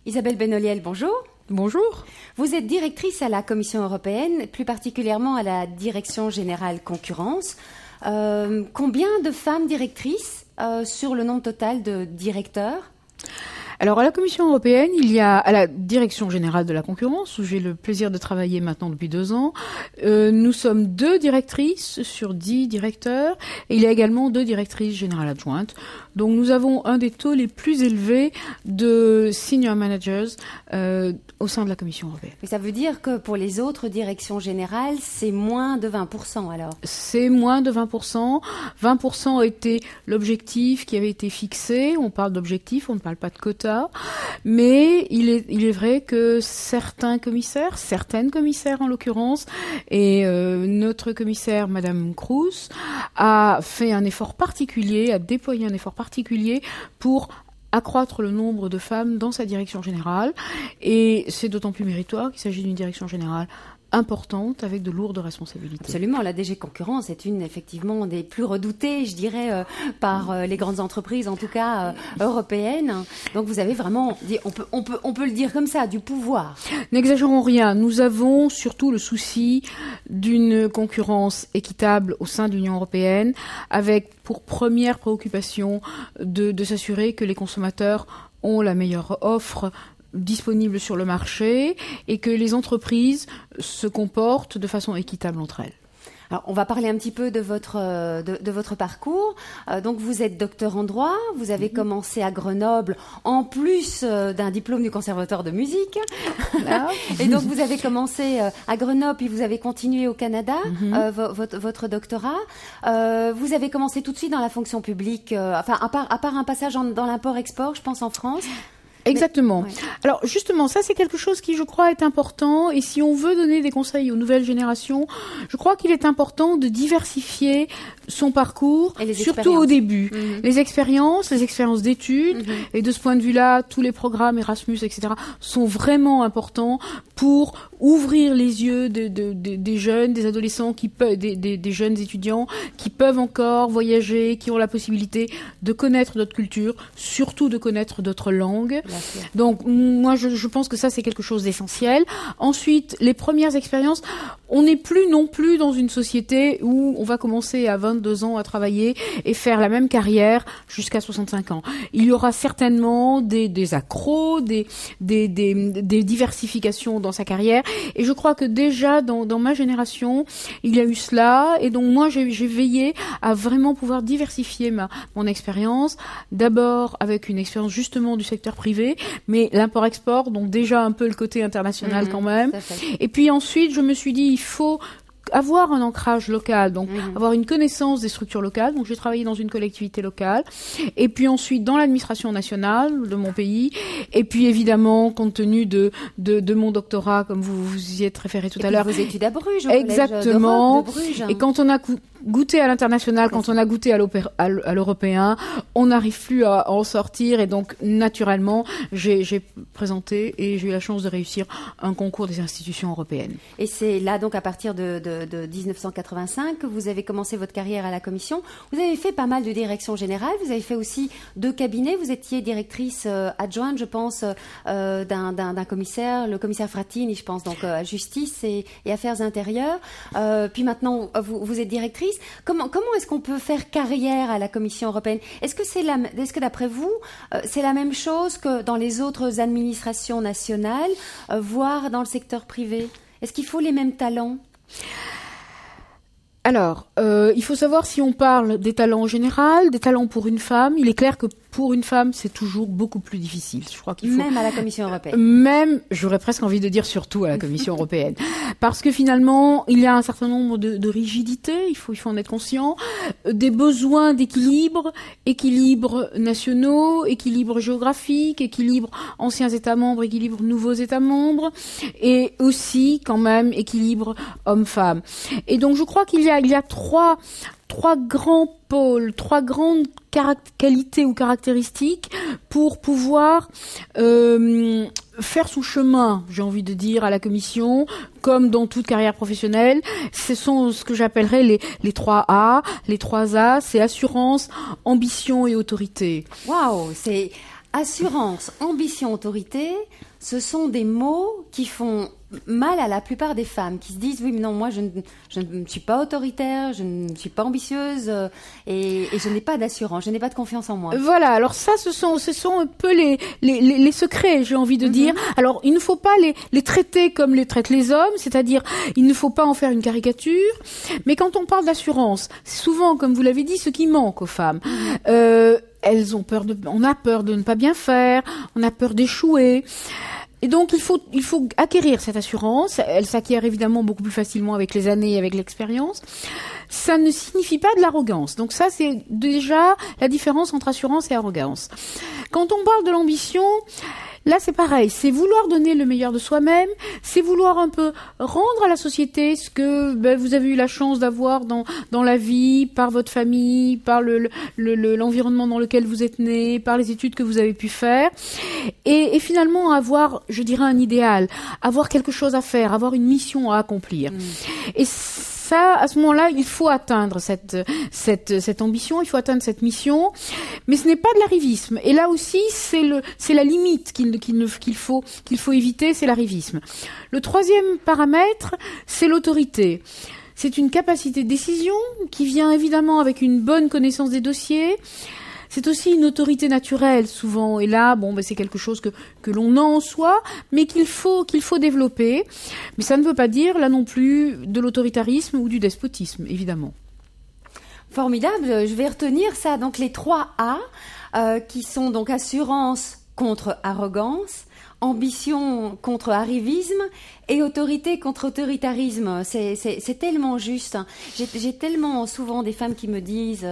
Isabelle Benoliel, bonjour. Bonjour. Vous êtes directrice à la Commission européenne, plus particulièrement à la Direction générale concurrence. Combien de femmes directrices sur le nombre total de directeurs ? Alors à la Commission européenne, il y a à la Direction générale de la concurrence, où j'ai le plaisir de travailler maintenant depuis 2 ans, nous sommes 2 directrices sur 10 directeurs, et il y a également 2 directrices générales adjointes. Donc nous avons un des taux les plus élevés de senior managers au sein de la Commission européenne. Mais ça veut dire que pour les autres directions générales, c'est moins de 20% alors ? C'est moins de 20%. 20% a été l'objectif qui avait été fixé. On parle d'objectif, on ne parle pas de quota. Mais il est vrai que certaines commissaires en l'occurrence, et notre commissaire, Madame Kroes, a fait un effort particulier, a déployé un effort particulier pour accroître le nombre de femmes dans sa direction générale. Et c'est d'autant plus méritoire qu'il s'agit d'une direction générale importante avec de lourdes responsabilités. Absolument, la DG Concurrence est une effectivement des plus redoutées, je dirais, par les grandes entreprises, en tout cas européennes. Donc vous avez vraiment, on peut le dire comme ça, du pouvoir. N'exagérons rien, nous avons surtout le souci d'une concurrence équitable au sein de l'Union européenne, avec pour première préoccupation de s'assurer que les consommateurs ont la meilleure offre disponibles sur le marché et que les entreprises se comportent de façon équitable entre elles. Alors, on va parler un petit peu de votre parcours. Donc, vous êtes docteur en droit. Vous avez commencé à Grenoble, en plus d'un diplôme du conservatoire de musique. Et donc, vous avez commencé à Grenoble, puis vous avez continué au Canada, votre doctorat. Vous avez commencé tout de suite dans la fonction publique, à part un passage dans l'import-export, je pense, en France. Exactement. Ouais. Alors justement, ça c'est quelque chose qui je crois est important, et si on veut donner des conseils aux nouvelles générations, je crois qu'il est important de diversifier son parcours, surtout au début. Les expériences d'études, et de ce point de vue-là, tous les programmes Erasmus, etc. sont vraiment importants pour ouvrir les yeux des jeunes, des adolescents, des jeunes étudiants qui peuvent encore voyager, qui ont la possibilité de connaître d'autres cultures, surtout de connaître d'autres langues. Donc moi je pense que ça c'est quelque chose d'essentiel. Ensuite, les premières expériences, on n'est plus non plus dans une société où on va commencer à 22 ans à travailler et faire la même carrière jusqu'à 65 ans. Il y aura certainement des accros, des diversifications dans sa carrière, et je crois que déjà dans ma génération, il y a eu cela, et donc moi j'ai veillé à vraiment pouvoir diversifier mon expérience, d'abord avec une expérience justement du secteur privé, mais l'import-export, donc déjà un peu le côté international quand même. Et puis ensuite, je me suis dit, il faut avoir un ancrage local, donc avoir une connaissance des structures locales. Donc j'ai travaillé dans une collectivité locale, et puis ensuite dans l'administration nationale de mon pays, et puis évidemment, compte tenu de mon doctorat, comme vous y êtes référé tout à l'heure. Vos études à Bruges, exactement. De Bruges. Et quand on a goûté à l'international, quand on a goûté à l'européen, on n'arrive plus à en sortir, et donc naturellement, j'ai présenté et j'ai eu la chance de réussir un concours des institutions européennes. Et c'est là donc à partir de 1985 que vous avez commencé votre carrière à la Commission. Vous avez fait pas mal de directions générales, vous avez fait aussi 2 cabinets, vous étiez directrice adjointe, je pense, d'un commissaire, le commissaire Frattini, je pense, donc à Justice et Affaires intérieures. Puis maintenant, vous êtes directrice. Comment est-ce qu'on peut faire carrière à la Commission européenne ? Est-ce que d'après vous, c'est la même chose que dans les autres administrations nationales, voire dans le secteur privé ? Est-ce qu'il faut les mêmes talents ? Alors, il faut savoir, si on parle des talents en général, des talents pour une femme, il est clair que pour une femme, c'est toujours beaucoup plus difficile. Je crois qu'il faut... Même à la Commission européenne. Même, j'aurais presque envie de dire surtout à la Commission européenne. Parce que finalement, il y a un certain nombre de rigidités, il faut en être conscient, des besoins d'équilibre, équilibre nationaux, équilibre géographique, équilibre anciens États membres, équilibre nouveaux États membres, et aussi, quand même, équilibre homme-femme. Et donc, je crois qu'il y a trois grands pôles, 3 grandes qualités ou caractéristiques pour pouvoir faire son chemin, j'ai envie de dire, à la Commission, comme dans toute carrière professionnelle. Ce sont ce que j'appellerais les 3 A. Les 3 A, c'est assurance, ambition et autorité. Waouh, Assurance, ambition, autorité, ce sont des mots qui font mal à la plupart des femmes, qui se disent oui mais non, moi je ne suis pas autoritaire, je ne suis pas ambitieuse et je n'ai pas d'assurance, je n'ai pas de confiance en moi. Voilà, alors ça ce sont un peu les secrets, j'ai envie de dire. Alors il ne faut pas les traiter comme les traitent les hommes, c'est-à-dire il ne faut pas en faire une caricature, mais quand on parle d'assurance, c'est souvent, comme vous l'avez dit, ce qui manque aux femmes. Elles ont peur on a peur de ne pas bien faire, on a peur d'échouer. Et donc, il faut acquérir cette assurance. Elle s'acquiert évidemment beaucoup plus facilement avec les années et avec l'expérience. Ça ne signifie pas de l'arrogance. Donc ça, c'est déjà la différence entre assurance et arrogance. Quand on parle de l'ambition, là, c'est pareil. C'est vouloir donner le meilleur de soi-même. C'est vouloir un peu rendre à la société ce que vous avez eu la chance d'avoir dans la vie, par votre famille, par l'environnement dans lequel vous êtes né, par les études que vous avez pu faire. Et finalement, avoir, je dirais, un idéal, avoir quelque chose à faire, avoir une mission à accomplir. Et ça, à ce moment-là, il faut atteindre cette ambition, il faut atteindre cette mission, mais ce n'est pas de l'arrivisme. Et là aussi, c'est la limite qu'il faut éviter, c'est l'arrivisme. Le troisième paramètre, c'est l'autorité. C'est une capacité de décision qui vient évidemment avec une bonne connaissance des dossiers. C'est aussi une autorité naturelle souvent, et là, c'est quelque chose que l'on a en soi, mais qu'il faut développer. Mais ça ne veut pas dire, là non plus, de l'autoritarisme ou du despotisme, évidemment. Formidable, je vais retenir ça. Donc les 3 A, qui sont donc assurance contre arrogance, ambition contre arrivisme et autorité contre autoritarisme. C'est tellement juste. J'ai tellement souvent des femmes qui me disent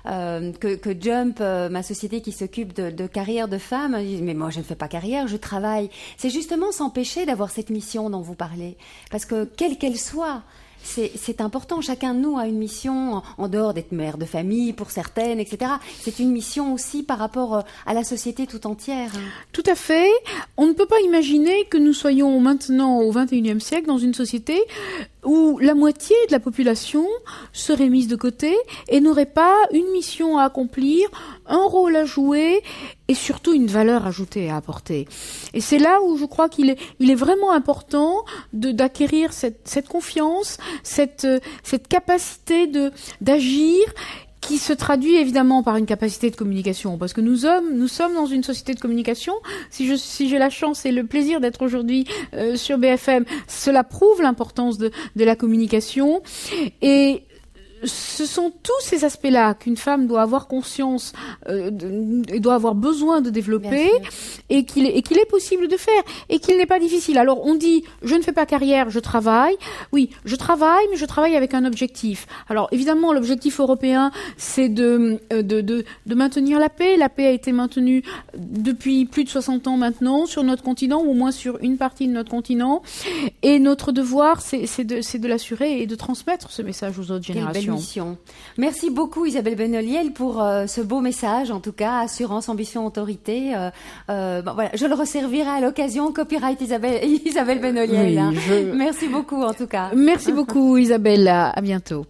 que Jump, ma société qui s'occupe de carrière de femmes, disent mais moi je ne fais pas carrière, je travaille. C'est justement s'empêcher d'avoir cette mission dont vous parlez, parce que quelle qu'elle soit, c'est important. Chacun de nous a une mission en dehors d'être mère de famille pour certaines, etc. C'est une mission aussi par rapport à la société tout entière. Tout à fait. On ne peut pas imaginer que nous soyons maintenant au XXIe siècle dans une société où la moitié de la population serait mise de côté et n'aurait pas une mission à accomplir, un rôle à jouer et surtout une valeur ajoutée à apporter. Et c'est là où je crois qu'il est vraiment important d'acquérir cette confiance, cette capacité d'agir, qui se traduit évidemment par une capacité de communication, parce que nous sommes dans une société de communication. Si j'ai la chance et le plaisir d'être aujourd'hui sur BFM, cela prouve l'importance de la communication. Et ce sont tous ces aspects-là qu'une femme doit avoir conscience et doit avoir besoin de développer, et qu'il est possible de faire, et qu'il n'est pas difficile. Alors on dit je ne fais pas carrière, je travaille. Oui, je travaille, mais je travaille avec un objectif. Alors évidemment, l'objectif européen, c'est de maintenir la paix. La paix a été maintenue depuis plus de 60 ans maintenant sur notre continent, ou au moins sur une partie de notre continent. Et notre devoir, c'est de l'assurer et de transmettre ce message aux autres générations. Mission. Merci beaucoup Isabelle Benoliel pour ce beau message, en tout cas, assurance, ambition, autorité. Voilà, je le resservirai à l'occasion. Copyright Isabelle Benoliel. Oui, Merci beaucoup en tout cas. Merci beaucoup Isabelle, à bientôt.